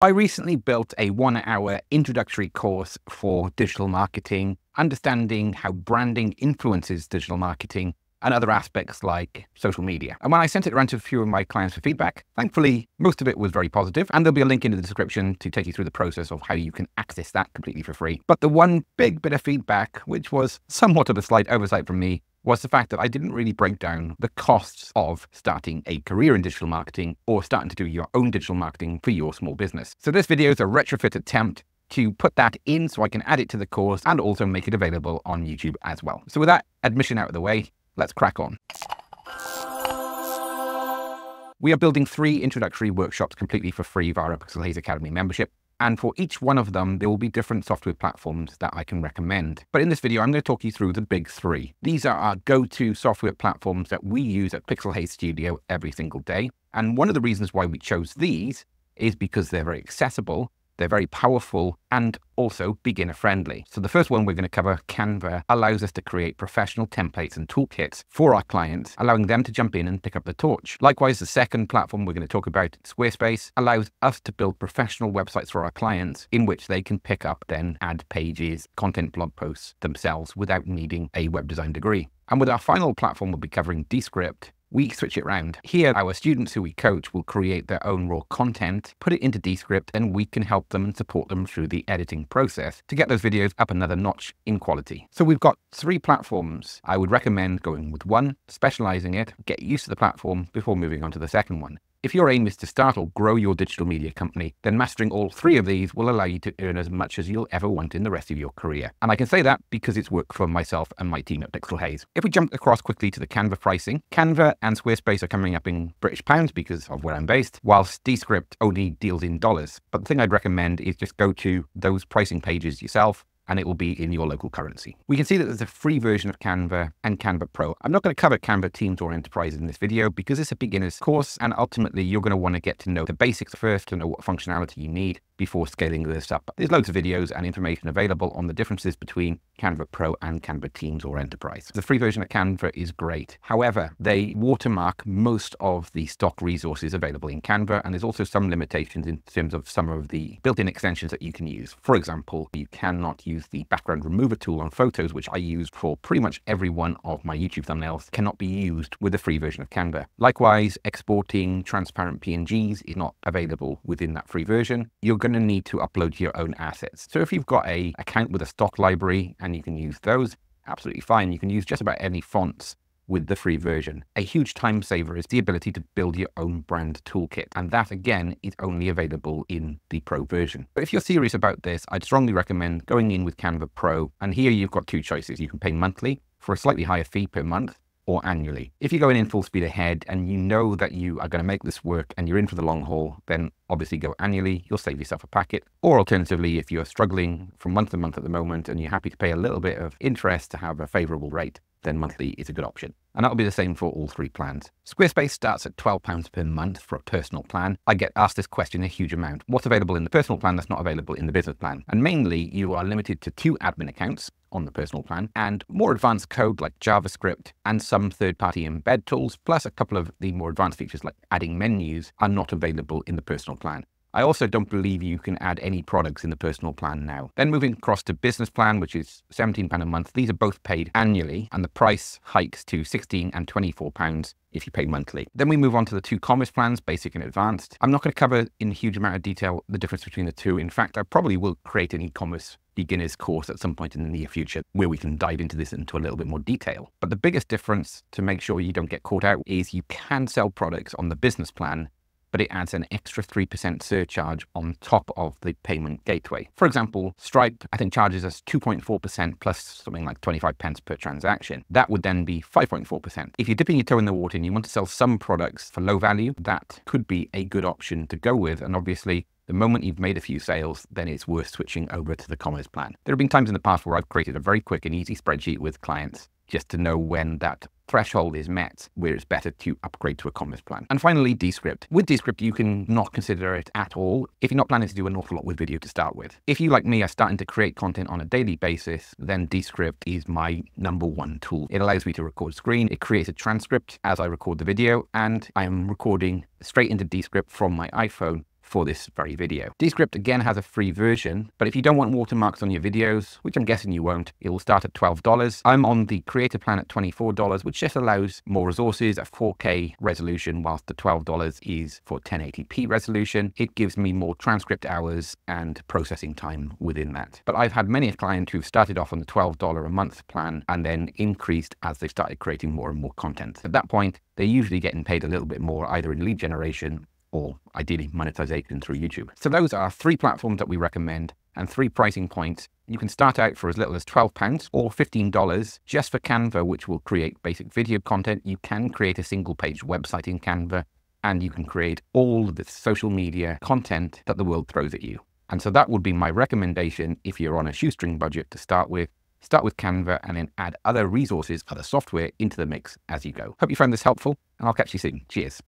I recently built a 1-hour introductory course for digital marketing, understanding how branding influences digital marketing and other aspects like social media. And when I sent it around to a few of my clients for feedback, thankfully, most of it was very positive. And there'll be a link in the description to take you through the process of how you can access that completely for free. But the one big bit of feedback, which was somewhat of a slight oversight from me, was the fact that I didn't really break down the costs of starting a career in digital marketing or starting to do your own digital marketing for your small business. So this video is a retrofit attempt to put that in so I can add it to the course and also make it available on YouTube as well. So with that admission out of the way, let's crack on. We are building 3 introductory workshops completely for free via a Pixelhaze Academy membership. And for each one of them, there will be different software platforms that I can recommend. But in this video, I'm going to talk you through the big 3. These are our go-to software platforms that we use at Pixelhaze Studio every single day. And one of the reasons why we chose these is because they're very accessible, they're very powerful, and also beginner friendly. So the first one we're going to cover, Canva, allows us to create professional templates and toolkits for our clients, allowing them to jump in and pick up the torch. Likewise, the second platform we're going to talk about, Squarespace, allows us to build professional websites for our clients in which they can pick up, then add pages, content blog posts themselves without needing a web design degree. And with our final platform, we'll be covering Descript. We switch it around. Here, our students who we coach will create their own raw content, put it into Descript, and we can help them and support them through the editing process to get those videos up another notch in quality. So we've got 3 platforms. I would recommend going with one, specializing it, get used to the platform before moving on to the second one. If your aim is to start or grow your digital media company, then mastering all 3 of these will allow you to earn as much as you'll ever want in the rest of your career. And I can say that because it's worked for myself and my team at Pixelhaze. If we jump across quickly to the Canva pricing, Canva and Squarespace are coming up in British pounds because of where I'm based, whilst Descript only deals in dollars. But the thing I'd recommend is just go to those pricing pages yourself, and it will be in your local currency. We can see that there's a free version of Canva and Canva Pro. I'm not going to cover Canva Teams or Enterprise in this video because it's a beginner's course, and ultimately you're going to want to get to know the basics first to know what functionality you need before scaling this up. There's loads of videos and information available on the differences between Canva Pro and Canva Teams or Enterprise. The free version of Canva is great. However, they watermark most of the stock resources available in Canva, and there's also some limitations in terms of some of the built-in extensions that you can use. For example, you cannot use the background remover tool on photos, which I use for pretty much every one of my YouTube thumbnails, cannot be used with the free version of Canva. Likewise, exporting transparent PNGs is not available within that free version. You're going to need to upload your own assets. So if you've got an account with a stock library and you can use those, absolutely fine. You can use just about any fonts with the free version. A huge time saver is the ability to build your own brand toolkit. And that again is only available in the Pro version. But if you're serious about this, I'd strongly recommend going in with Canva Pro. And here you've got 2 choices. You can pay monthly for a slightly higher fee per month, or annually. If you're going in full speed ahead and you know that you are going to make this work and you're in for the long haul, then obviously go annually. You'll save yourself a packet. Or alternatively, if you're struggling from month to month at the moment and you're happy to pay a little bit of interest to have a favorable rate, then monthly is a good option. And that'll be the same for all 3 plans. Squarespace starts at £12 per month for a personal plan. I get asked this question a huge amount. What's available in the personal plan that's not available in the business plan? And mainly, you are limited to 2 admin accounts on the personal plan, and more advanced code like JavaScript and some third-party embed tools, plus a couple of the more advanced features like adding menus, are not available in the personal plan. I also don't believe you can add any products in the personal plan now. Then moving across to business plan, which is £17 a month. These are both paid annually, and the price hikes to £16 and £24 if you pay monthly. Then we move on to the 2 commerce plans, basic and advanced. I'm not going to cover in a huge amount of detail the difference between the 2. In fact, I probably will create an e-commerce beginner's course at some point in the near future where we can dive into this into a little bit more detail. But the biggest difference, to make sure you don't get caught out, is you can sell products on the business plan, but it adds an extra 3% surcharge on top of the payment gateway. For example, Stripe, I think, charges us 2.4% plus something like 25 pence per transaction. That would then be 5.4%. If you're dipping your toe in the water and you want to sell some products for low value, that could be a good option to go with. And obviously, the moment you've made a few sales, then it's worth switching over to the commerce plan. There have been times in the past where I've created a very quick and easy spreadsheet with clients just to know when that threshold is met, where it's better to upgrade to a commerce plan. And finally, Descript. With Descript, you can not consider it at all if you're not planning to do an awful lot with video to start with. If you, like me, are starting to create content on a daily basis, then Descript is my #1 tool. It allows me to record screen, it creates a transcript as I record the video, and I am recording straight into Descript from my iPhone for this very video. Descript again has a free version, but if you don't want watermarks on your videos, which I'm guessing you won't, it will start at $12. I'm on the creator plan at $24, which just allows more resources at 4K resolution, whilst the $12 is for 1080p resolution. It gives me more transcript hours and processing time within that. But I've had many a client who've started off on the $12 a month plan and then increased as they started creating more and more content. At that point, they're usually getting paid a little bit more, either in lead generation or ideally monetization through YouTube. So those are 3 platforms that we recommend and 3 pricing points. You can start out for as little as £12 or $15 just for Canva, which will create basic video content. You can create a single page website in Canva, and you can create all the social media content that the world throws at you. And so that would be my recommendation if you're on a shoestring budget to start with. Start with Canva and then add other resources, other software into the mix as you go. Hope you found this helpful, and I'll catch you soon. Cheers.